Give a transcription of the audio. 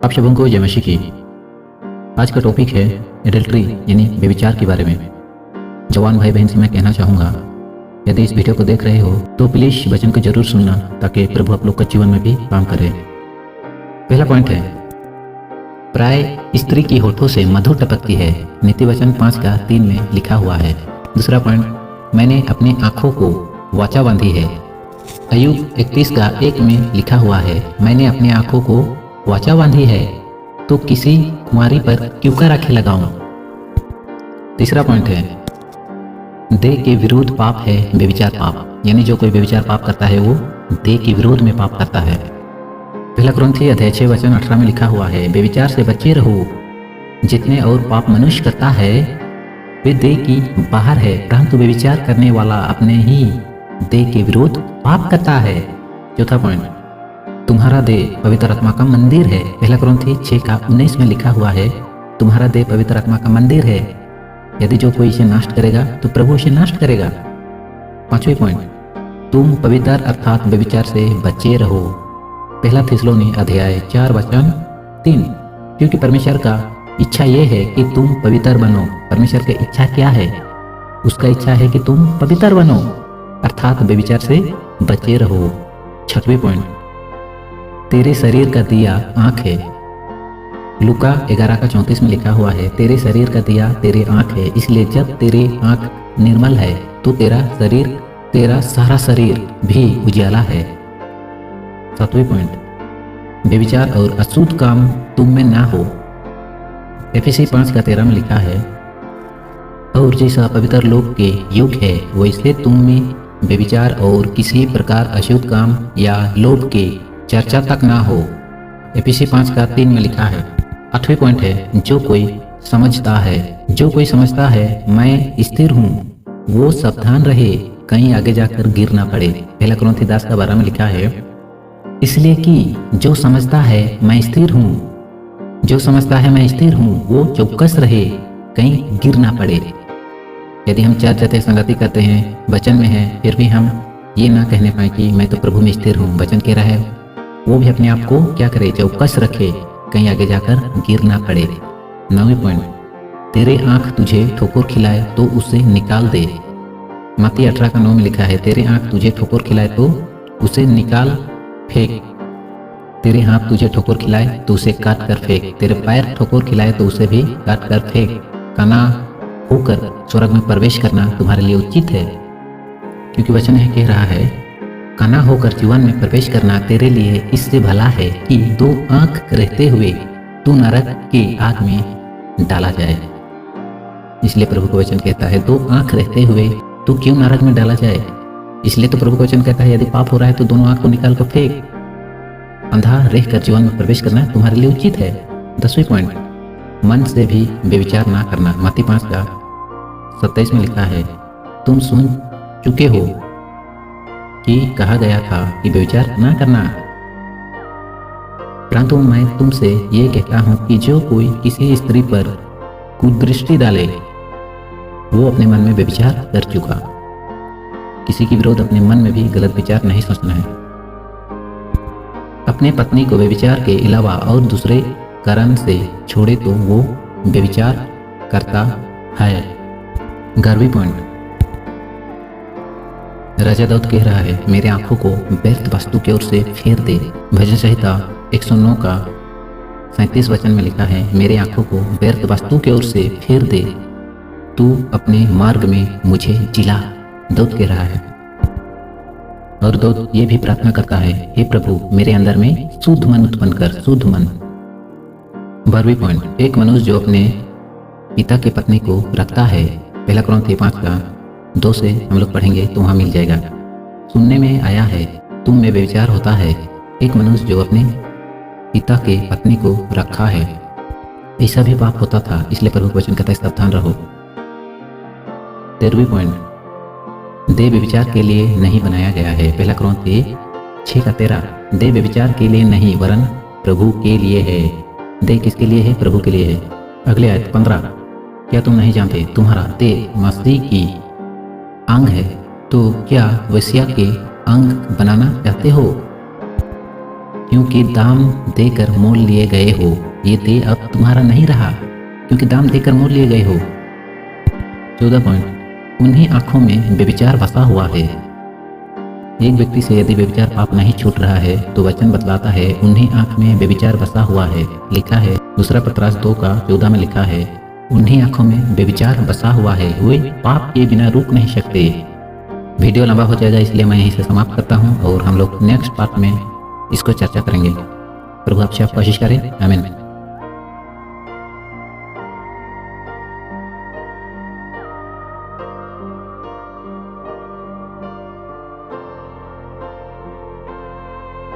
आप सबों को जय मसीह की। आज का टॉपिक है एडल्ट्री यानी व्यभिचार के बारे में। जवान भाई बहन से मैं कहना चाहूँगा, यदि इस वीडियो को देख रहे हो तो प्लीज वचन को जरूर सुनना ताकि प्रभु आप लोग के जीवन में भी काम करे। पहला पॉइंट है, प्राय स्त्री की होठों से मधु टपकती है। नीति वचन 5:3 में लिखा हुआ है। दूसरा पॉइंट, मैंने अपनी आंखों को वाचा बांधी है। अय्यूब 31:1 में लिखा हुआ है, मैंने अपनी आंखों को वाचा बांधी है तो किसी कुंवारी पर क्यों कर आंखें लगाऊं। तीसरा पॉइंट है, देह के विरुद्ध पाप है व्यभिचार पाप, यानी जो कोई व्यभिचार पाप करता है वो देह के विरोध में पाप करता है। पहला कुरिन्थी 6:18 में लिखा हुआ है, व्यभिचार से बचे रहो। जितने और पाप मनुष्य करता है वे देह की बाहर है, परंतु व्यभिचार करने वाला अपने ही देह के विरोध पाप करता है। चौथा पॉइंट, तुम्हारा देह पवित्र आत्मा का मंदिर है। पहला कुरिन्थी 6:19 में लिखा हुआ है, तुम्हारा देह पवित्र आत्मा का मंदिर है। यदि जो कोई इसे नष्ट करेगा तो प्रभु इसे नष्ट करेगा। पांचवें पॉइंट, तुम पवित्र अर्थात व्यभिचार से बचे रहो। पहला थिस्सलुनी 4:3, क्योंकि परमेश्वर का इच्छा यह है कि तुम पवित्र बनो। परमेश्वर की इच्छा क्या है? उसका इच्छा है कि तुम पवित्र बनो अर्थात व्यभिचार से बचे रहो। छठवें पॉइंट, तेरे शरीर का दिया आंख है। लूका 11:34 में लिखा हुआ है, तेरे शरीर का दिया तेरी आंख है, इसलिए जब तेरी आंख निर्मल है तो तेरा सारा शरीर भी उजाला है। सातवें पॉइंट, व्यभिचार और अशुद्ध काम तुम में ना हो। एफएसी 5:13 में लिखा है, और जैसा पवित्र लोग के युग है वैसे तुम में व्यभिचार और किसी प्रकार अशुद्ध काम या लोभ के चर्चा तक ना हो। एफएसी 5:3 में लिखा है। आठवें पॉइंट है, जो कोई समझता है मैं स्थिर हूँ वो सावधान रहे कहीं आगे जाकर गिर ना पड़े। पहला कुरिन्थी 10:12 में लिखा है, इसलिए कि जो समझता है मैं स्थिर हूँ वो चौकस रहे कहीं गिर ना पड़े। यदि हम चार जगह संगति करते हैं, वचन में है, फिर भी हम ये ना कहने पाए कि मैं तो प्रभु में स्थिर हूँ, वचन कह रहा है वो भी अपने आप को क्या करे, चौकस रखे कहीं आगे जाकर गिर ना पड़े। 9वें पॉइंट, तेरे आंख तुझे ठोकर खिलाए तो उसे निकाल दे। मत्ती 18:9 में लिखा है, तेरे आंख तुझे ठोकर खिलाए तो उसे निकाल फेंक। तेरे हाथ तुझे ठोकर खिलाए तो उसे काट कर फेंक। तेरे पैर ठोकर खिलाए तो उसे भी काट कर फेंक। काना होकर स्वर्ग में प्रवेश करना तुम्हारे लिए उचित है, क्योंकि वचन है कह रहा है, काना होकर जीवन में प्रवेश करना तेरे लिए इससे भला है कि 2 आंख रहते हुए तू नरक की आग में डाला जाए। इसलिए प्रभु का वचन कहता है 2 आंख रहते हुए तू क्यों नरक में डाला जाए। इसलिए तो प्रभु का वचन कहता है, यदि पाप हो रहा है तो दोनों आंख को निकाल कर फेंक। अंधा रहकर जीवन में प्रवेश करना तुम्हारे लिए उचित है। 10वें पॉइंट, मन से भी व्यभिचार ना करना। मत्ती 5:27 में लिखा है, तुम सुन चुके हो कि कहा गया था कि व्यभिचार ना करना, परंतु मैं तुमसे ये कहता हूँ कि जो कोई किसी स्त्री पर कुदृष्टि डाले वो अपने मन में व्यभिचार कर चुका। किसी के विरोध अपने मन में भी गलत विचार नहीं सोचना है। अपने पत्नी को व्यभिचार के अलावा और दूसरे कारण से छोड़े तो वो व्यभिचार करता है। 11वें पॉइंट, राजा दाऊद कह रहा है, मेरे आंखों को व्यर्थ वस्तु की ओर से फेर दे। भजन संहिता 109:37 वचन में लिखा है, मेरे आंखों को व्यर्थ वस्तु की ओर से फेर दे, तू अपने मार्ग में मुझे जिला। दाऊद कह रहा है, और दाऊद ये भी प्रार्थना करता है, हे प्रभु मेरे अंदर में शुद्ध मन उत्पन्न कर, शुद्ध मन। 12वें पॉइंट, एक मनुष्य जो अपने पिता की पत्नी को रखता है। पहला कुरिन्थी 5:2 से हम लोग पढ़ेंगे तो वहाँ मिल जाएगा। सुनने में आया है तुम में व्यभिचार होता है। एक मनुष्य जो अपने पिता के पत्नी को रखा है, ऐसा भी पाप होता था, इसलिए प्रभु वचन कहता है सावधान रहो। 13वें पॉइंट, देह व्यभिचार के लिए नहीं बनाया गया है। पहला कुरिन्थी 6:13, देह व्यभिचार के लिए नहीं वरन प्रभु के लिए है। देह किसके लिए है? प्रभु के लिए है। अगले आयत 15, क्या तुम नहीं जानते तुम्हारा देह मसीह की अंग है, तो क्या वेश्या के अंग बनाना चाहते हो? क्योंकि दाम देकर मोल लिए गए हो। ये देह अब तुम्हारा नहीं रहा क्योंकि दाम देकर मोल लिए गए हो। 14 पॉइंट, उन्हीं आंखों में व्यभिचार बसा हुआ है। एक व्यक्ति से यदि व्यभिचार पाप नहीं छूट रहा है तो वचन बतलाता है उन्हीं आंख में व्यभिचार बसा हुआ है। लिखा है दूसरा पतरस 2:14 में लिखा है उन्हीं आंखों में व्यभिचार बसा हुआ है, वे पाप के बिना रुक नहीं सकते। वीडियो लंबा हो जाएगा इसलिए मैं यहीं से समाप्त करता हूँ और हम लोग नेक्स्ट पार्ट में इसको चर्चा करेंगे। प्रभु आपसे आप कोशिश करें। आमीन।